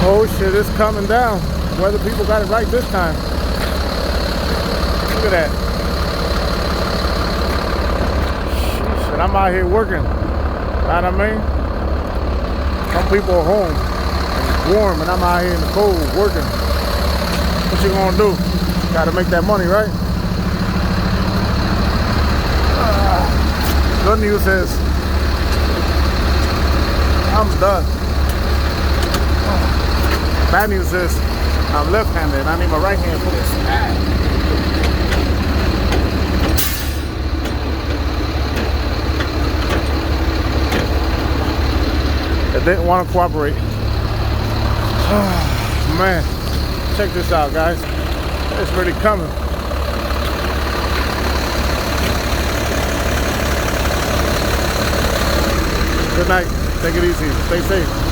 Oh shit, it's coming down. Weather people got it right this time. Look at that. Sheesh, and I'm out here working. Know what I mean? Some people are home. It's warm and I'm out here in the cold working. What you gonna do? Gotta make that money, right? Good news is I'm done. Bad news is I'm left-handed and I need my right hand for this. It didn't want to cooperate. Oh, man, check this out, guys. It's really coming. Good night. Take it easy. Stay safe.